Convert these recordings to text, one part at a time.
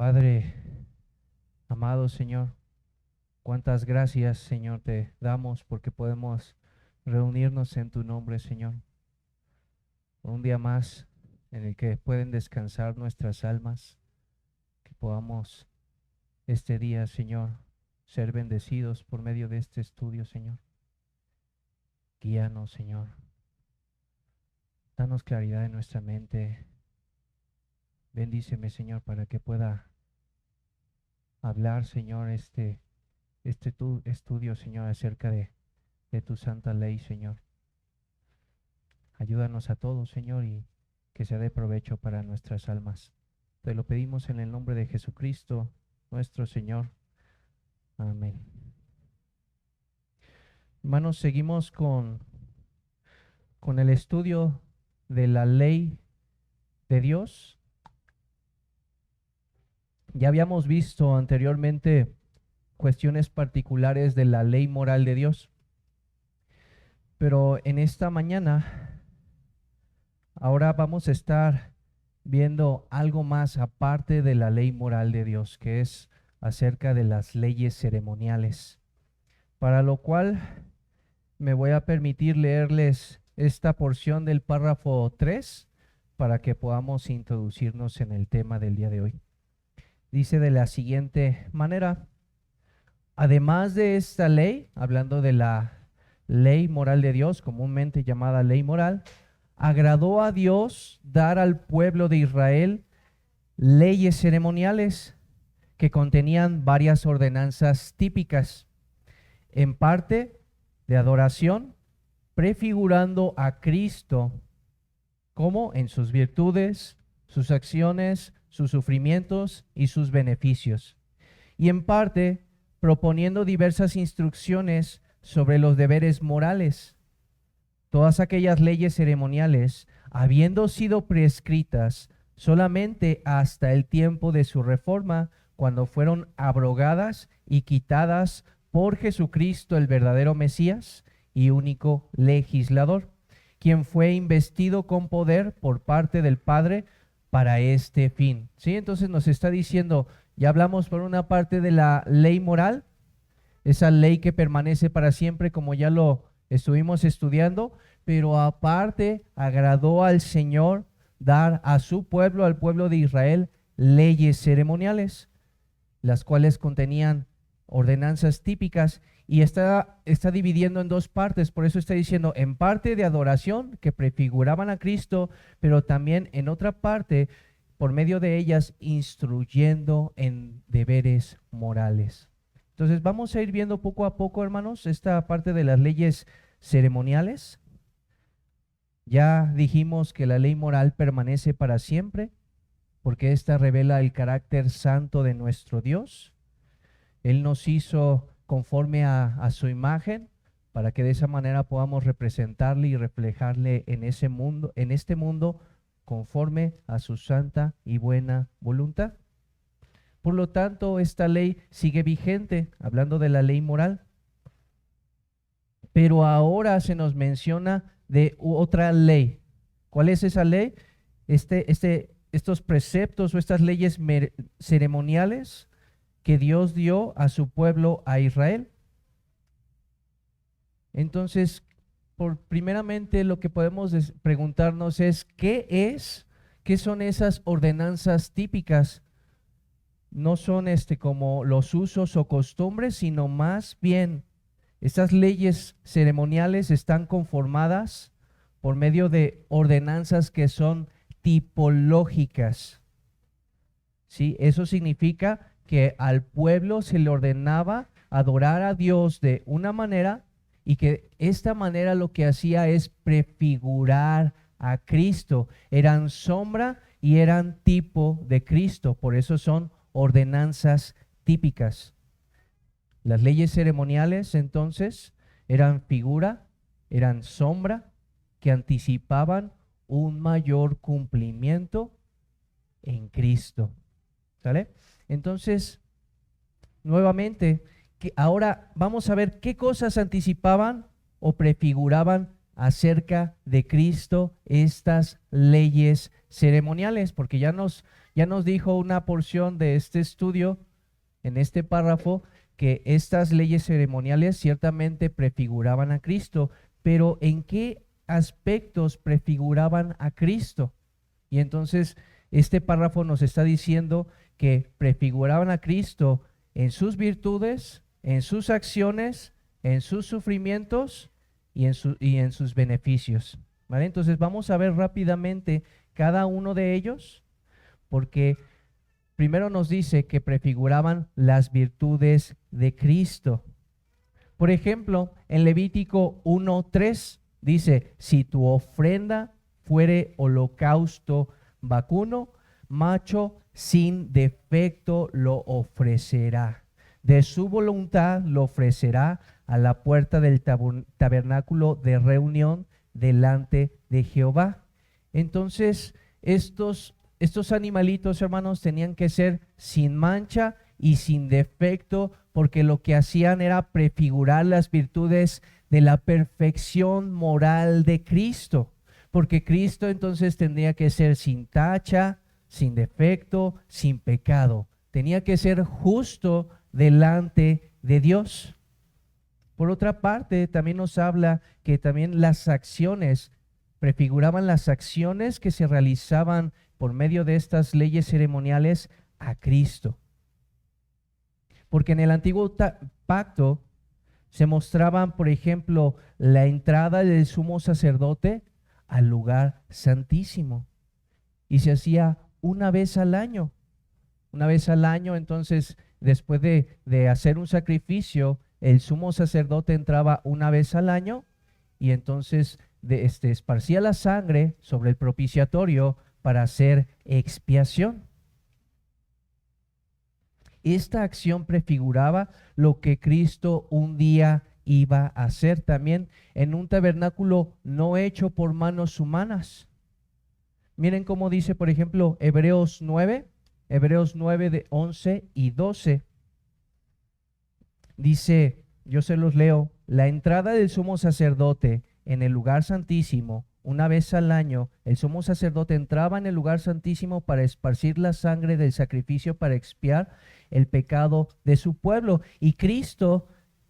Padre amado Señor, cuántas gracias, Señor, te damos porque podemos reunirnos en tu nombre, Señor. Un día más en el que pueden descansar nuestras almas, que podamos este día, Señor, ser bendecidos por medio de este estudio, Señor. Guíanos, Señor. Danos claridad en nuestra mente. Bendíceme, Señor, para que pueda hablar, Señor, tu estudio, Señor, acerca de tu santa ley, Señor. Ayúdanos a todos, Señor, y que sea de provecho para nuestras almas. Te lo pedimos en el nombre de Jesucristo, nuestro Señor. Amén. Hermanos, seguimos con el estudio de la ley de Dios. Ya habíamos visto anteriormente cuestiones particulares de la ley moral de Dios, pero en esta mañana ahora vamos a estar viendo algo más aparte de la ley moral de Dios, que es acerca de las leyes ceremoniales, para lo cual me voy a permitir leerles esta porción del párrafo 3 para que podamos introducirnos en el tema del día de hoy. Dice de la siguiente manera: además de esta ley, hablando de la ley moral de Dios, comúnmente llamada ley moral, agradó a Dios dar al pueblo de Israel leyes ceremoniales que contenían varias ordenanzas típicas, en parte de adoración, prefigurando a Cristo como en sus virtudes, sus acciones, sus sufrimientos y sus beneficios, y en parte proponiendo diversas instrucciones sobre los deberes morales. Todas aquellas leyes ceremoniales, habiendo sido prescritas solamente hasta el tiempo de su reforma, cuando fueron abrogadas y quitadas por Jesucristo, el verdadero Mesías y único legislador, quien fue investido con poder por parte del Padre para este fin. ¿Sí? Entonces nos está diciendo, ya hablamos por una parte de la ley moral, esa ley que permanece para siempre, como ya lo estuvimos estudiando, pero aparte agradó al Señor dar a su pueblo, al pueblo de Israel, leyes ceremoniales, las cuales contenían ordenanzas típicas, y está dividiendo en dos partes. Por eso está diciendo en parte de adoración que prefiguraban a Cristo, pero también en otra parte, por medio de ellas, instruyendo en deberes morales. Entonces vamos a ir viendo poco a poco, hermanos, esta parte de las leyes ceremoniales. Ya dijimos que la ley moral permanece para siempre, porque esta revela el carácter santo de nuestro Dios. Él nos hizo conforme a su imagen, para que de esa manera podamos representarle y reflejarle en ese mundo, en este mundo, conforme a su santa y buena voluntad. Por lo tanto, esta ley sigue vigente, hablando de la ley moral. Pero ahora se nos menciona de otra ley. ¿Cuál es esa ley? Estos preceptos o estas leyes ceremoniales que Dios dio a su pueblo, a Israel. Entonces, primeramente lo que podemos preguntarnos es, ¿qué son esas ordenanzas típicas? No son como los usos o costumbres, sino más bien estas leyes ceremoniales están conformadas por medio de ordenanzas que son tipológicas. ¿Sí? Eso significa que al pueblo se le ordenaba adorar a Dios de una manera, y que esta manera lo que hacía es prefigurar a Cristo. Eran sombra y eran tipo de Cristo, por eso son ordenanzas típicas. Las leyes ceremoniales entonces eran figura, eran sombra que anticipaban un mayor cumplimiento en Cristo. ¿Sale? Entonces, nuevamente, ahora vamos a ver qué cosas anticipaban o prefiguraban acerca de Cristo estas leyes ceremoniales, porque ya nos Ya nos dijo una porción de este estudio, en este párrafo, que estas leyes ceremoniales ciertamente prefiguraban a Cristo, pero ¿en qué aspectos prefiguraban a Cristo? Y entonces este párrafo nos está diciendo que prefiguraban a Cristo en sus virtudes, en sus acciones, en sus sufrimientos y en sus beneficios. ¿Vale? Entonces vamos a ver rápidamente cada uno de ellos, porque primero nos dice que prefiguraban las virtudes de Cristo. Por ejemplo, en Levítico 1:3 dice, si tu ofrenda fuere holocausto vacuno, macho sin defecto lo ofrecerá. De su voluntad lo ofrecerá a la puerta del tabernáculo de reunión delante de Jehová. Entonces, estos animalitos, hermanos, tenían que ser sin mancha y sin defecto, porque lo que hacían era prefigurar las virtudes de la perfección moral de Cristo, porque Cristo entonces tendría que ser sin tacha, sin defecto, sin pecado. Tenía que ser justo delante de Dios. Por otra parte, también nos habla que también las acciones prefiguraban las acciones que se realizaban por medio de estas leyes ceremoniales a Cristo. Porque en el antiguo pacto se mostraban, por ejemplo, la entrada del sumo sacerdote al lugar santísimo. Y se hacía una vez al año. Una vez al año, entonces, después de hacer un sacrificio, el sumo sacerdote entraba una vez al año y entonces esparcía la sangre sobre el propiciatorio para hacer expiación. Esta acción prefiguraba lo que Cristo un día iba a hacer también en un tabernáculo no hecho por manos humanas. Miren cómo dice, por ejemplo, Hebreos 9 de 11 y 12. Dice, yo se los leo, la entrada del sumo sacerdote en el lugar santísimo, una vez al año, el sumo sacerdote entraba en el lugar santísimo para esparcir la sangre del sacrificio para expiar el pecado de su pueblo. Y Cristo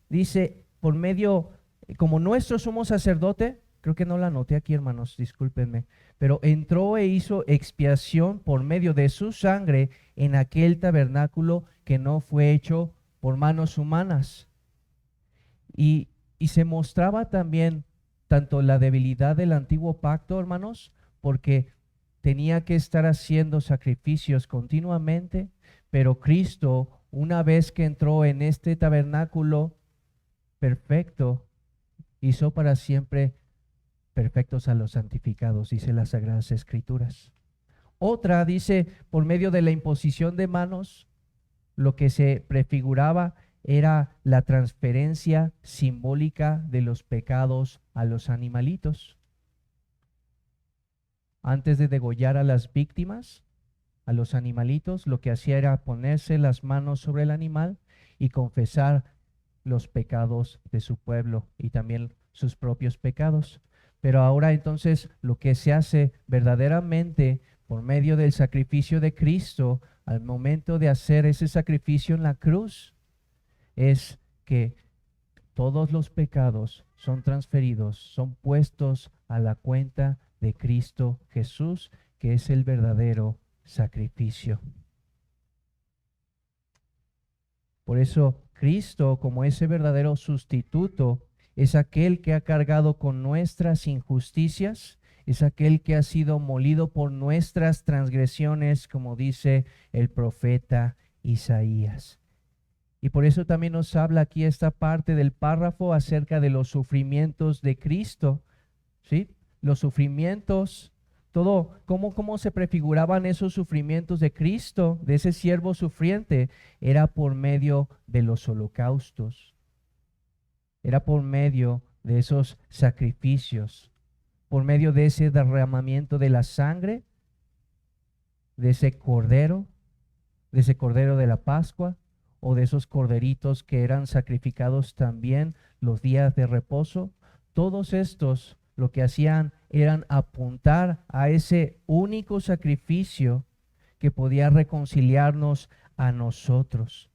dice, por medio, como nuestro sumo sacerdote, creo que no la anoté aquí, hermanos, discúlpenme, pero entró e hizo expiación por medio de su sangre en aquel tabernáculo que no fue hecho por manos humanas. Y se mostraba también tanto la debilidad del antiguo pacto, hermanos, porque tenía que estar haciendo sacrificios continuamente, pero Cristo, una vez que entró en este tabernáculo perfecto, hizo para siempre perfectos a los santificados, dice las Sagradas Escrituras. Otra dice, por medio de la imposición de manos, lo que se prefiguraba era la transferencia simbólica de los pecados a los animalitos. Antes de degollar a las víctimas, a los animalitos, lo que hacía era ponerse las manos sobre el animal y confesar los pecados de su pueblo y también sus propios pecados. Pero ahora entonces lo que se hace verdaderamente por medio del sacrificio de Cristo, al momento de hacer ese sacrificio en la cruz, es que todos los pecados son transferidos, son puestos a la cuenta de Cristo Jesús, que es el verdadero sacrificio. Por eso Cristo, como ese verdadero sustituto, es aquel que ha cargado con nuestras injusticias, es aquel que ha sido molido por nuestras transgresiones, como dice el profeta Isaías. Y por eso también nos habla aquí esta parte del párrafo acerca de los sufrimientos de Cristo, ¿sí? Los sufrimientos, todo, cómo se prefiguraban esos sufrimientos de Cristo, de ese siervo sufriente, era por medio de los holocaustos, era por medio de esos sacrificios, por medio de ese derramamiento de la sangre, de ese cordero de la Pascua, o de esos corderitos que eran sacrificados también los días de reposo. Todos estos lo que hacían eran apuntar a ese único sacrificio que podía reconciliarnos a nosotros.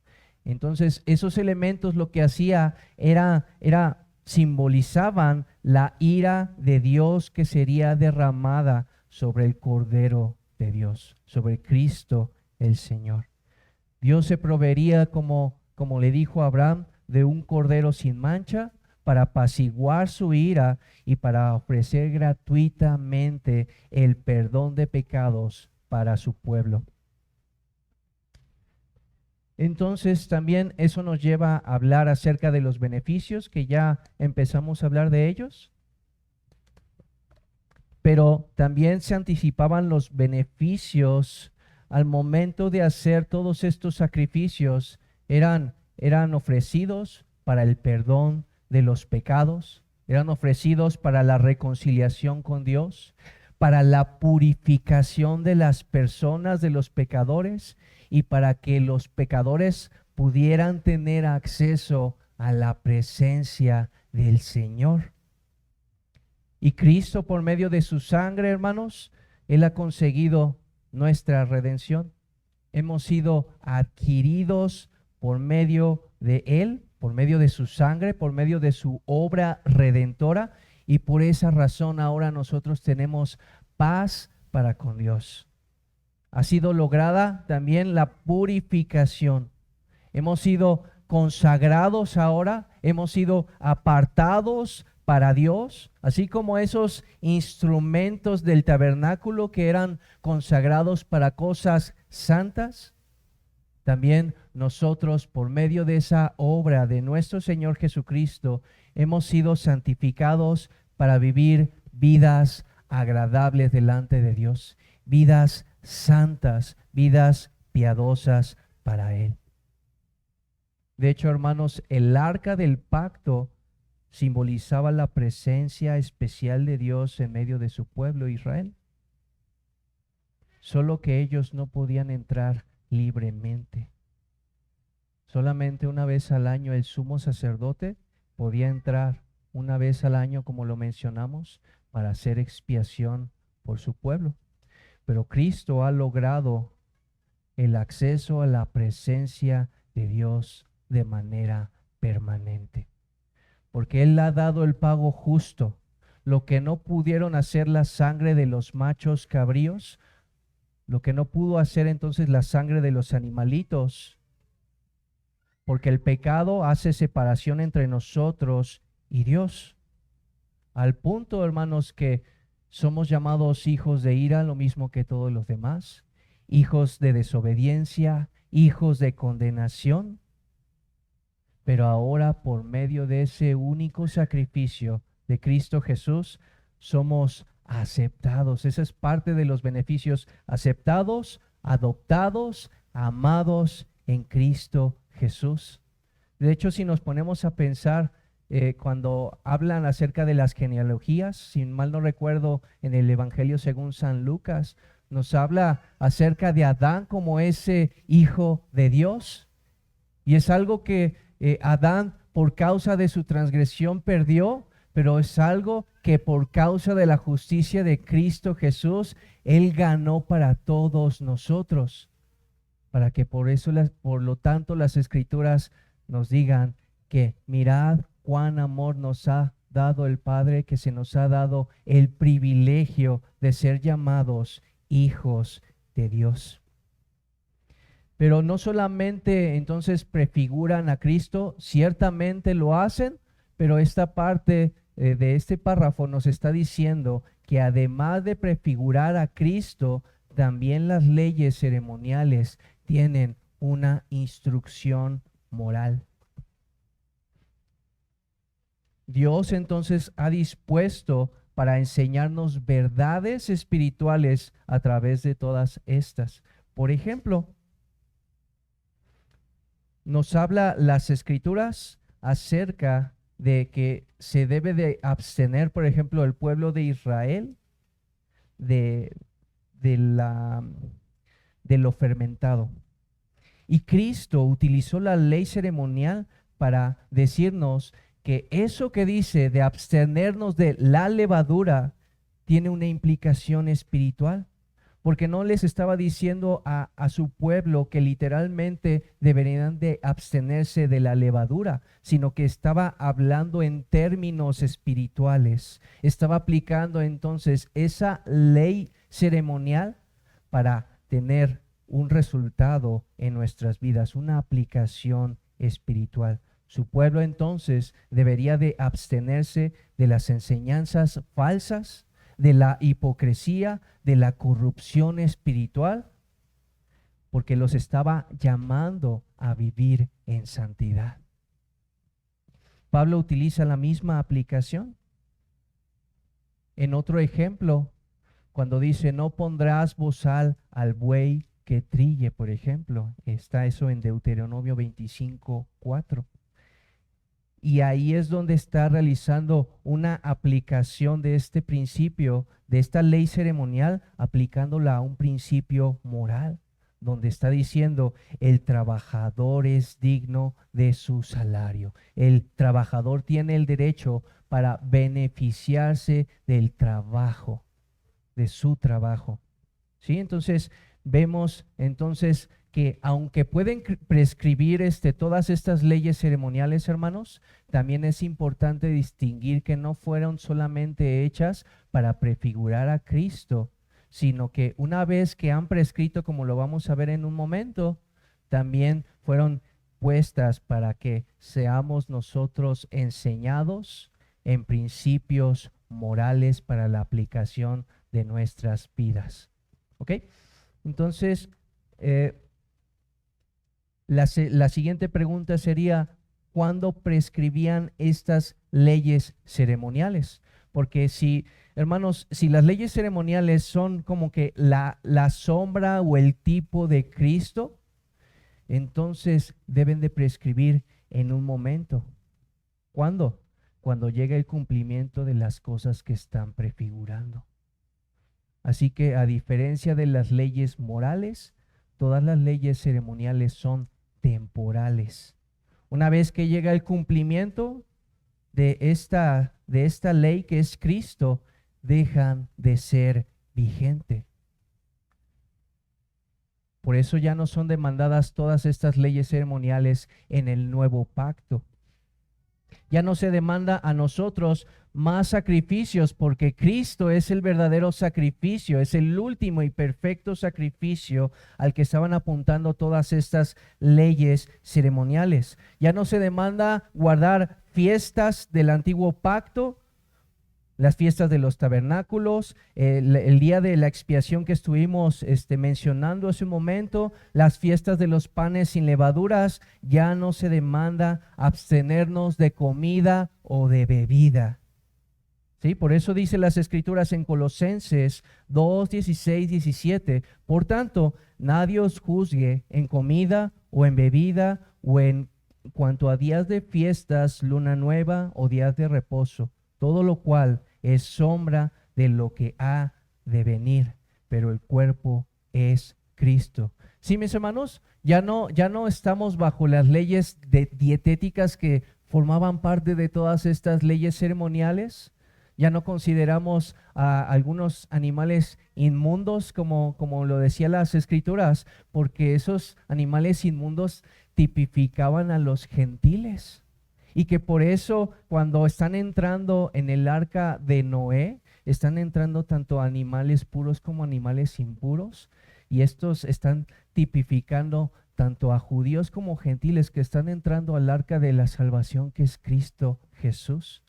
Entonces, esos elementos lo que hacía era simbolizaban la ira de Dios que sería derramada sobre el Cordero de Dios, sobre Cristo el Señor. Dios se proveería, como le dijo a Abraham, de un cordero sin mancha para apaciguar su ira y para ofrecer gratuitamente el perdón de pecados para su pueblo. Entonces también eso nos lleva a hablar acerca de los beneficios, que ya empezamos a hablar de ellos, pero también se anticipaban los beneficios al momento de hacer todos estos sacrificios. Eran ofrecidos para el perdón de los pecados, eran ofrecidos para la reconciliación con Dios, para la purificación de las personas, de los pecadores, y para que los pecadores pudieran tener acceso a la presencia del Señor. Y Cristo, por medio de su sangre, hermanos, Él ha conseguido nuestra redención. Hemos sido adquiridos por medio de Él, por medio de su sangre, por medio de su obra redentora, y por esa razón ahora nosotros tenemos paz para con Dios. Ha sido lograda también la purificación. Hemos sido consagrados ahora, hemos sido apartados para Dios, así como esos instrumentos del tabernáculo que eran consagrados para cosas santas. También nosotros, por medio de esa obra de nuestro Señor Jesucristo, hemos sido santificados para vivir vidas agradables delante de Dios, vidas santas, vidas piadosas para Él. De hecho, hermanos, el arca del pacto simbolizaba la presencia especial de Dios en medio de su pueblo Israel. Solo que ellos no podían entrar libremente. Solamente una vez al año el sumo sacerdote podía entrar, una vez al año, como lo mencionamos, para hacer expiación por su pueblo. Pero Cristo ha logrado el acceso a la presencia de Dios de manera permanente, porque Él ha dado el pago justo. Lo que no pudieron hacer la sangre de los machos cabríos, lo que no pudo hacer entonces la sangre de los animalitos, porque el pecado hace separación entre nosotros y Dios, al punto, hermanos, que somos llamados hijos de ira, lo mismo que todos los demás, hijos de desobediencia, hijos de condenación. Pero ahora, por medio de ese único sacrificio de Cristo Jesús, somos aceptados. Esa es parte de los beneficios: aceptados, adoptados, amados en Cristo Jesús. De hecho, si nos ponemos a pensar, cuando hablan acerca de las genealogías, si mal no recuerdo, en el Evangelio según San Lucas, nos habla acerca de Adán como ese hijo de Dios. Y es algo que Adán, por causa de su transgresión, perdió, pero es algo que por causa de la justicia de Cristo Jesús, Él ganó para todos nosotros, para que por lo tanto las Escrituras nos digan que mirad cuán amor nos ha dado el Padre, que se nos ha dado el privilegio de ser llamados hijos de Dios. Pero no solamente entonces prefiguran a Cristo, ciertamente lo hacen, pero esta parte de este párrafo nos está diciendo que además de prefigurar a Cristo, también las leyes ceremoniales tienen una instrucción moral. Dios entonces ha dispuesto para enseñarnos verdades espirituales a través de todas estas. Por ejemplo, nos habla las Escrituras acerca de que se debe de abstener, por ejemplo, el pueblo de Israel de lo fermentado. Y Cristo utilizó la ley ceremonial para decirnos que eso que dice de abstenernos de la levadura tiene una implicación espiritual, porque no les estaba diciendo a su pueblo que literalmente deberían de abstenerse de la levadura, sino que estaba hablando en términos espirituales. Estaba aplicando entonces esa ley ceremonial para tener un resultado en nuestras vidas, una aplicación espiritual. Su pueblo entonces debería de abstenerse de las enseñanzas falsas, de la hipocresía, de la corrupción espiritual, porque los estaba llamando a vivir en santidad. Pablo utiliza la misma aplicación. En otro ejemplo, cuando dice, no pondrás bozal al buey que trille, por ejemplo, está eso en Deuteronomio 25:4. Y ahí es donde está realizando una aplicación de este principio, de esta ley ceremonial, aplicándola a un principio moral, donde está diciendo, el trabajador es digno de su salario. El trabajador tiene el derecho para beneficiarse del trabajo, de su trabajo. ¿Sí? Entonces, vemos entonces que aunque pueden prescribir todas estas leyes ceremoniales, hermanos, también es importante distinguir que no fueron solamente hechas para prefigurar a Cristo, sino que una vez que han prescrito, como lo vamos a ver en un momento, también fueron puestas para que seamos nosotros enseñados en principios morales para la aplicación de nuestras vidas. ¿Ok? Entonces, la siguiente pregunta sería, ¿cuándo prescribían estas leyes ceremoniales? Porque si, hermanos, si las leyes ceremoniales son como que la sombra o el tipo de Cristo, entonces deben de prescribir en un momento. ¿Cuándo? Cuando llega el cumplimiento de las cosas que están prefigurando. Así que a diferencia de las leyes morales, todas las leyes ceremoniales son temporales. Una vez que llega el cumplimiento de esta ley que es Cristo, dejan de ser vigente. Por eso ya no son demandadas todas estas leyes ceremoniales en el nuevo pacto. Ya no se demanda a nosotros más sacrificios, porque Cristo es el verdadero sacrificio, es el último y perfecto sacrificio al que estaban apuntando todas estas leyes ceremoniales. Ya no se demanda guardar fiestas del antiguo pacto, las fiestas de los tabernáculos, el día de la expiación que estuvimos mencionando hace un momento, las fiestas de los panes sin levaduras. Ya no se demanda abstenernos de comida o de bebida. ¿Sí? Por eso dice las Escrituras en Colosenses 2, 16, 17. Por tanto, nadie os juzgue en comida o en bebida o en cuanto a días de fiestas, luna nueva o días de reposo, todo lo cual es sombra de lo que ha de venir, pero el cuerpo es Cristo. Sí, mis hermanos, ya no estamos bajo las leyes dietéticas que formaban parte de todas estas leyes ceremoniales. Ya no consideramos a algunos animales inmundos, como lo decían las Escrituras, porque esos animales inmundos tipificaban a los gentiles. Y que por eso cuando están entrando en el arca de Noé, están entrando tanto animales puros como animales impuros. Y estos están tipificando tanto a judíos como gentiles que están entrando al arca de la salvación, que es Cristo Jesús.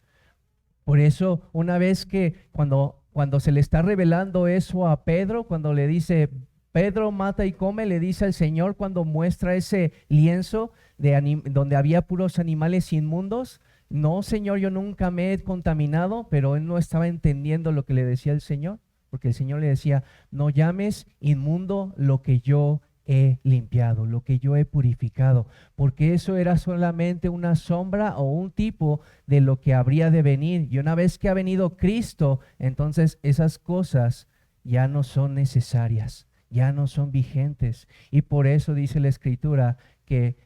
Por eso, una vez que cuando se le está revelando eso a Pedro, cuando le dice, Pedro, mata y come, le dice al Señor, cuando muestra ese lienzo donde había puros animales inmundos, no, Señor, yo nunca me he contaminado, pero él no estaba entendiendo lo que le decía el Señor, porque el Señor le decía, no llames inmundo lo que yo he limpiado, lo que yo he purificado, porque eso era solamente una sombra o un tipo de lo que habría de venir. Y una vez que ha venido Cristo, entonces esas cosas ya no son necesarias, ya no son vigentes. Y por eso dice la Escritura que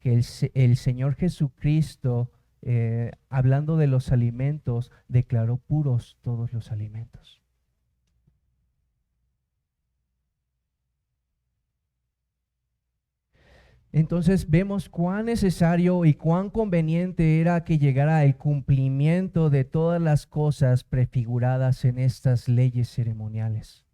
el Señor Jesucristo, hablando de los alimentos, declaró puros todos los alimentos. Entonces vemos cuán necesario y cuán conveniente era que llegara el cumplimiento de todas las cosas prefiguradas en estas leyes ceremoniales.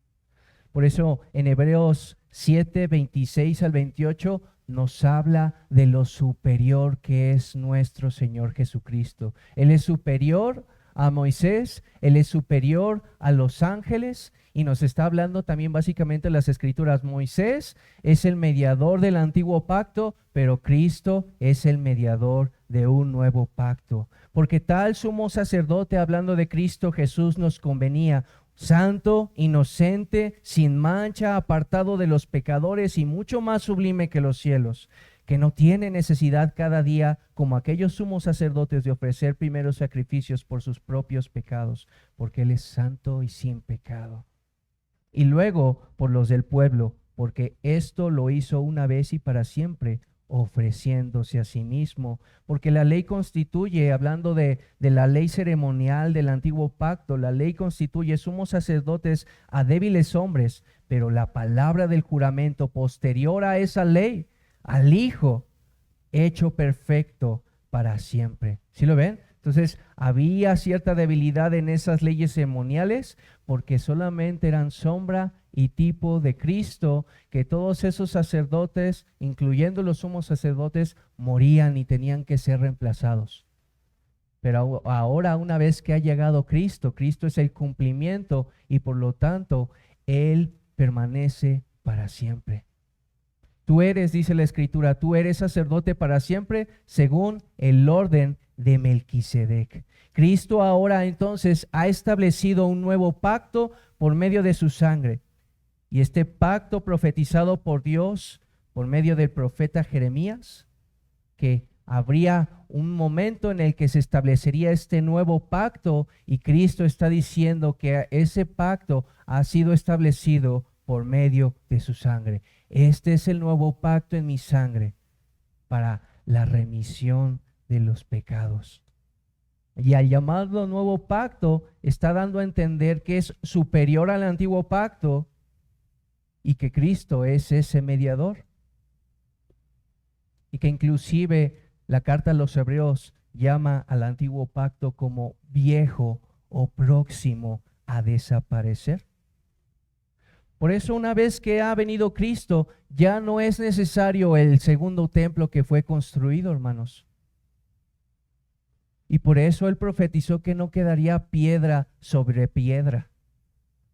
Por eso en Hebreos 7, 26 al 28 nos habla de lo superior que es nuestro Señor Jesucristo. Él es superior a Moisés, Él es superior a los ángeles, y nos está hablando también básicamente las Escrituras. Moisés es el mediador del antiguo pacto, pero Cristo es el mediador de un nuevo pacto. Porque tal sumo sacerdote, hablando de Cristo Jesús, nos convenía, santo, inocente, sin mancha, apartado de los pecadores y mucho más sublime que los cielos, que no tiene necesidad cada día, como aquellos sumos sacerdotes, de ofrecer primeros sacrificios por sus propios pecados, porque Él es santo y sin pecado. Y luego por los del pueblo, porque esto lo hizo una vez y para siempre, ofreciéndose a sí mismo. Porque la ley constituye, hablando de la ley ceremonial del antiguo pacto, la ley constituye sumos sacerdotes a débiles hombres, pero la palabra del juramento posterior a esa ley, al Hijo, hecho perfecto para siempre. ¿Sí lo ven? Entonces, había cierta debilidad en esas leyes ceremoniales porque solamente eran sombra y tipo de Cristo, que todos esos sacerdotes, incluyendo los sumos sacerdotes, morían y tenían que ser reemplazados. Pero ahora, una vez que ha llegado Cristo, Cristo es el cumplimiento y por lo tanto, Él permanece para siempre. Tú eres, dice la Escritura, tú eres sacerdote para siempre según el orden de Melquisedec. Cristo ahora entonces ha establecido un nuevo pacto por medio de su sangre. Y este pacto profetizado por Dios por medio del profeta Jeremías, que habría un momento en el que se establecería este nuevo pacto, y Cristo está diciendo que ese pacto ha sido establecido por medio de su sangre. Este es el nuevo pacto en mi sangre para la remisión de los pecados. Y al llamarlo nuevo pacto, está dando a entender que es superior al antiguo pacto y que Cristo es ese mediador. Y que inclusive la carta a los Hebreos llama al antiguo pacto como viejo o próximo a desaparecer. Por eso, una vez que ha venido Cristo, ya no es necesario el segundo templo que fue construido, hermanos. Y por eso Él profetizó que no quedaría piedra sobre piedra.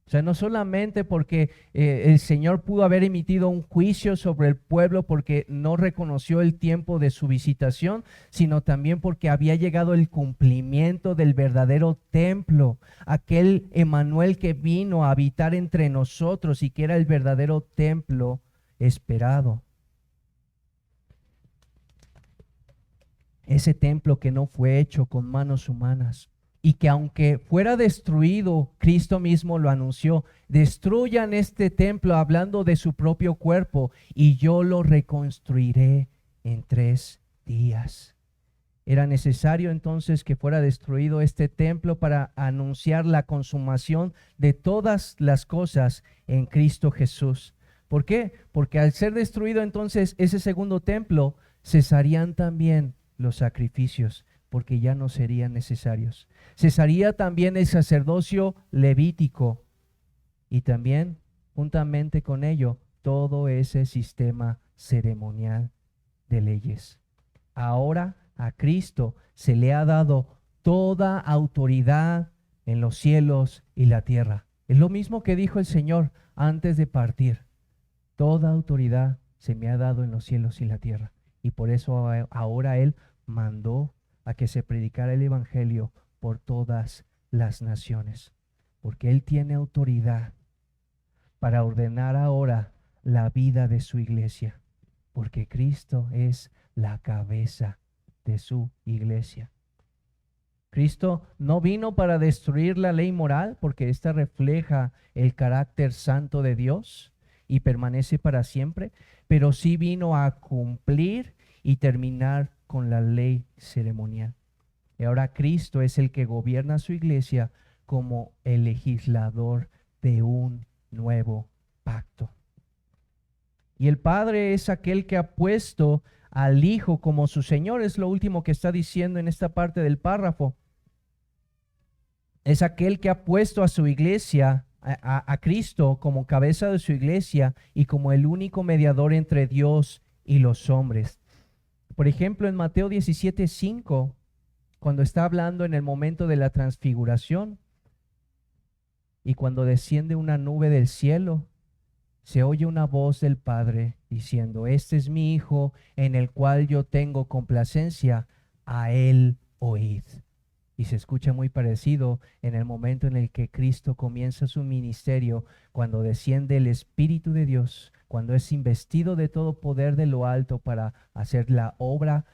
O sea, no solamente porque el Señor pudo haber emitido un juicio sobre el pueblo porque no reconoció el tiempo de su visitación, sino también porque había llegado el cumplimiento del verdadero templo, aquel Emmanuel que vino a habitar entre nosotros y que era el verdadero templo esperado. Ese templo que no fue hecho con manos humanas. Y que aunque fuera destruido, Cristo mismo lo anunció, destruyan este templo, hablando de su propio cuerpo, y yo lo reconstruiré en 3 días. Era necesario entonces que fuera destruido este templo para anunciar la consumación de todas las cosas en Cristo Jesús. ¿Por qué? Porque al ser destruido entonces ese segundo templo, cesarían también los sacrificios, porque ya no serían necesarios. Cesaría también el sacerdocio levítico y también, juntamente con ello, todo ese sistema ceremonial de leyes. Ahora a Cristo se le ha dado toda autoridad en los cielos y la tierra. Es lo mismo que dijo el Señor antes de partir. Toda autoridad se me ha dado en los cielos y la tierra. Y por eso ahora Él mandó a que se predicara el evangelio por todas las naciones, porque Él tiene autoridad para ordenar ahora la vida de su iglesia, porque Cristo es la cabeza de su iglesia. Cristo no vino para destruir la ley moral, porque ésta refleja el carácter santo de Dios y permanece para siempre, pero sí vino a cumplir y terminar con la ley ceremonial. Y ahora Cristo es el que gobierna su iglesia como el legislador de un nuevo pacto. Y el Padre es aquel que ha puesto al Hijo como su Señor. Es lo último que está diciendo en esta parte del párrafo. Es aquel que ha puesto a su iglesia, a Cristo como cabeza de su iglesia y como el único mediador entre Dios y los hombres. Por ejemplo, en Mateo 17:5, cuando está hablando en el momento de la transfiguración y cuando desciende una nube del cielo, se oye una voz del Padre diciendo: este es mi Hijo en el cual yo tengo complacencia, a él oíd. Y se escucha muy parecido en el momento en el que Cristo comienza su ministerio, cuando desciende el Espíritu de Dios, cuando es investido de todo poder de lo alto para hacer la obra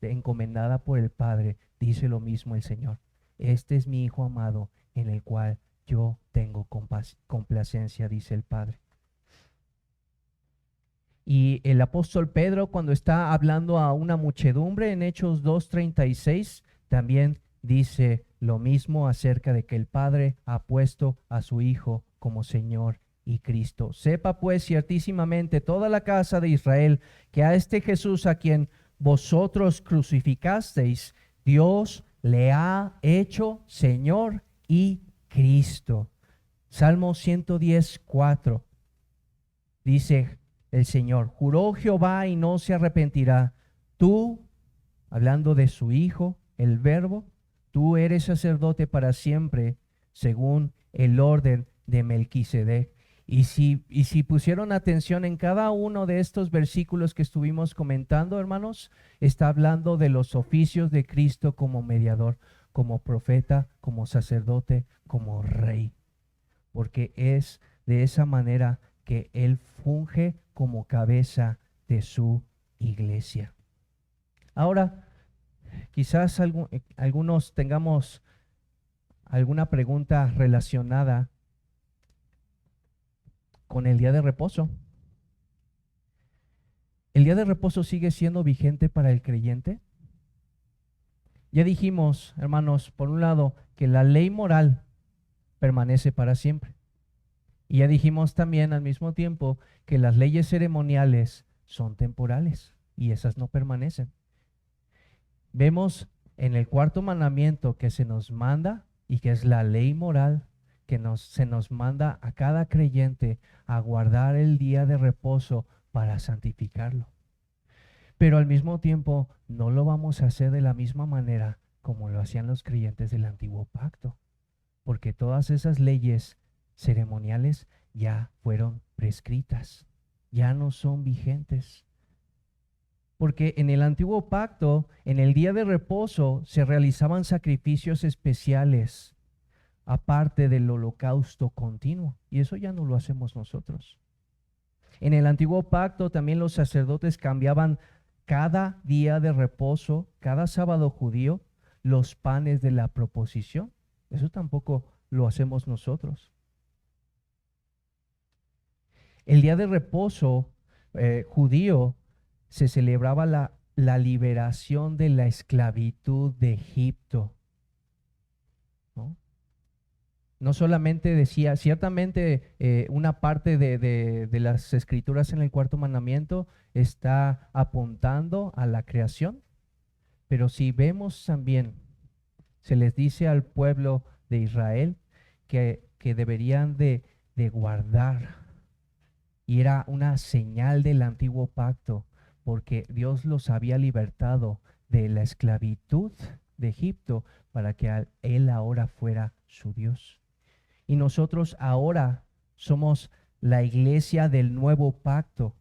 encomendada por el Padre. Dice lo mismo el Señor: este es mi Hijo amado en el cual yo tengo complacencia, dice el Padre. Y el apóstol Pedro, cuando está hablando a una muchedumbre en Hechos 2:36, también dice lo mismo acerca de que el Padre ha puesto a su Hijo como Señor y Cristo. Sepa pues ciertísimamente toda la casa de Israel que a este Jesús a quien vosotros crucificasteis, Dios le ha hecho Señor y Cristo. Salmo 110:4 dice el Señor: juró Jehová y no se arrepentirá. Tú, hablando de su Hijo, el Verbo, tú eres sacerdote para siempre, según el orden de Melquisedec. Y si pusieron atención en cada uno de estos versículos que estuvimos comentando, hermanos, está hablando de los oficios de Cristo como mediador, como profeta, como sacerdote, como rey. Porque es de esa manera que Él funge como cabeza de su iglesia. Ahora, quizás algunos tengamos alguna pregunta relacionada con el día de reposo. ¿El día de reposo sigue siendo vigente para el creyente? Ya dijimos, hermanos, por un lado, que la ley moral permanece para siempre. Y ya dijimos también al mismo tiempo que las leyes ceremoniales son temporales y esas no permanecen. Vemos en el cuarto mandamiento que se nos manda, y que es la ley moral, que se nos manda a cada creyente a guardar el día de reposo para santificarlo. Pero al mismo tiempo no lo vamos a hacer de la misma manera como lo hacían los creyentes del antiguo pacto, porque todas esas leyes ceremoniales ya fueron prescritas, ya no son vigentes. Porque en el antiguo pacto, en el día de reposo, se realizaban sacrificios especiales, aparte del holocausto continuo, y eso ya no lo hacemos nosotros. En el antiguo pacto también los sacerdotes cambiaban cada día de reposo, cada sábado judío, los panes de la proposición. Eso tampoco lo hacemos nosotros. El día de reposo judío se celebraba la liberación de la esclavitud de Egipto, ¿no? No solamente decía, ciertamente una parte de las escrituras en el cuarto mandamiento está apuntando a la creación, pero si vemos también, se les dice al pueblo de Israel que deberían de guardar, y era una señal del antiguo pacto, porque Dios los había libertado de la esclavitud de Egipto para que Él ahora fuera su Dios. Y nosotros ahora somos la iglesia del nuevo pacto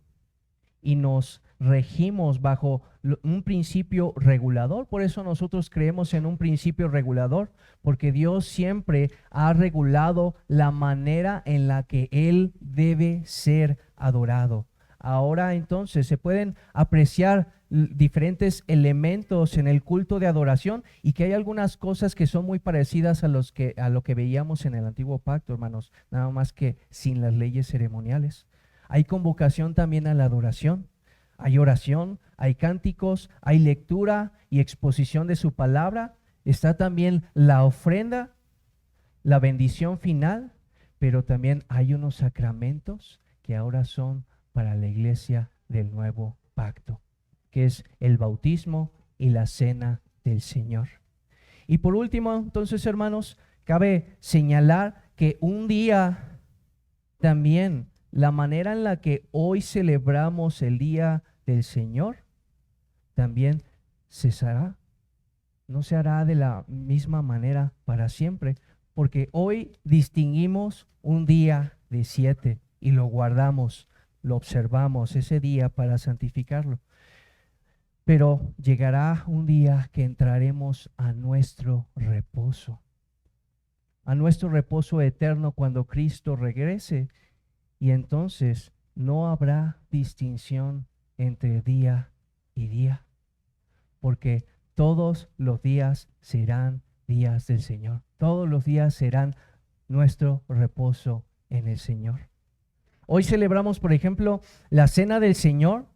y nos regimos bajo un principio regulador. Por eso nosotros creemos en un principio regulador, porque Dios siempre ha regulado la manera en la que Él debe ser adorado. Ahora entonces se pueden apreciar diferentes elementos en el culto de adoración, y que hay algunas cosas que son muy parecidas a lo que veíamos en el antiguo pacto, hermanos, nada más que sin las leyes ceremoniales. Hay convocación también a la adoración. Hay oración, hay cánticos, hay lectura y exposición de su palabra. Está también la ofrenda, la bendición final, pero también hay unos sacramentos que ahora son para la iglesia del nuevo pacto, que es el bautismo y la cena del Señor. Y por último, entonces, hermanos, cabe señalar que un día también la manera en la que hoy celebramos el día del Señor también cesará. No se hará de la misma manera para siempre, porque hoy distinguimos un día de 7 y lo guardamos, lo observamos ese día para santificarlo. Pero llegará un día que entraremos a nuestro reposo eterno cuando Cristo regrese, y entonces no habrá distinción entre día y día, porque todos los días serán días del Señor. Todos los días serán nuestro reposo en el Señor. Hoy celebramos, por ejemplo, la Cena del Señor,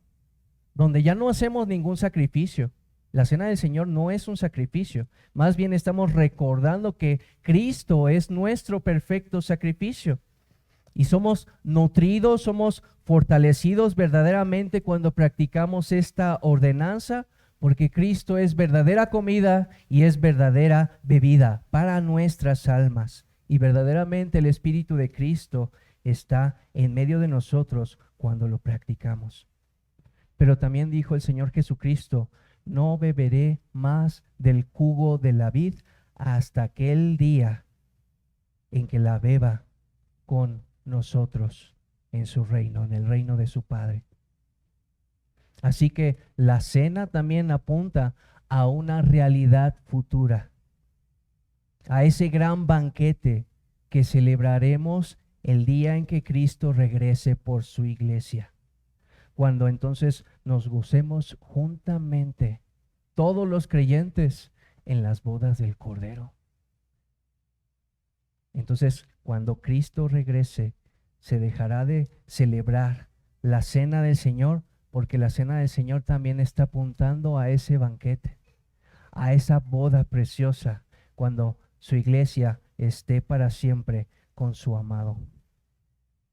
donde ya no hacemos ningún sacrificio. La Cena del Señor no es un sacrificio. Más bien estamos recordando que Cristo es nuestro perfecto sacrificio. Y somos nutridos, somos fortalecidos verdaderamente cuando practicamos esta ordenanza, porque Cristo es verdadera comida y es verdadera bebida para nuestras almas. Y verdaderamente el Espíritu de Cristo está en medio de nosotros cuando lo practicamos. Pero también dijo el Señor Jesucristo: no beberé más del jugo de la vid hasta aquel día en que la beba con nosotros en su reino, en el reino de su Padre. Así que la cena también apunta a una realidad futura, a ese gran banquete que celebraremos el día en que Cristo regrese por su iglesia, cuando entonces nos gocemos juntamente todos los creyentes en las bodas del Cordero. Entonces, cuando Cristo regrese, se dejará de celebrar la cena del Señor, porque la cena del Señor también está apuntando a ese banquete, a esa boda preciosa, cuando su iglesia esté para siempre con su amado.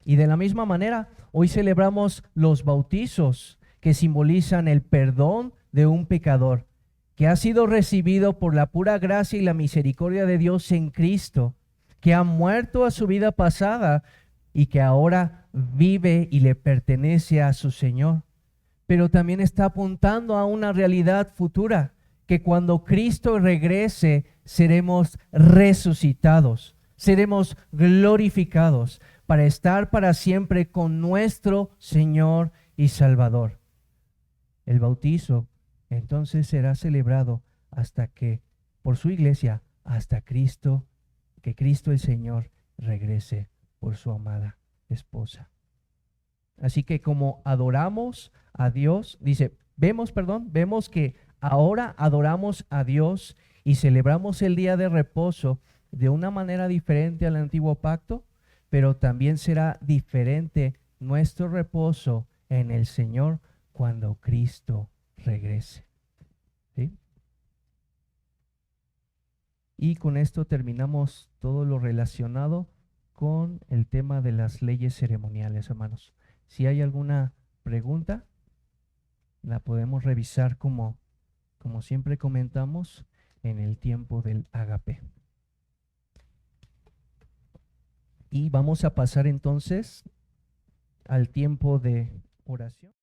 Y de la misma manera, hoy celebramos los bautizos, que simbolizan el perdón de un pecador que ha sido recibido por la pura gracia y la misericordia de Dios en Cristo, que ha muerto a su vida pasada y que ahora vive y le pertenece a su Señor. Pero también está apuntando a una realidad futura, que cuando Cristo regrese seremos resucitados, seremos glorificados para estar para siempre con nuestro Señor y Salvador. El bautizo entonces será celebrado hasta que, por su iglesia, hasta que Cristo el Señor regrese por su amada esposa. Así que como adoramos a Dios, vemos que ahora adoramos a Dios y celebramos el día de reposo de una manera diferente al antiguo pacto, pero también será diferente nuestro reposo en el Señor cuando Cristo regrese. ¿Sí? Y con esto terminamos todo lo relacionado con el tema de las leyes ceremoniales, hermanos. Si hay alguna pregunta, la podemos revisar como siempre comentamos en el tiempo del ágape. Y vamos a pasar entonces al tiempo de oración.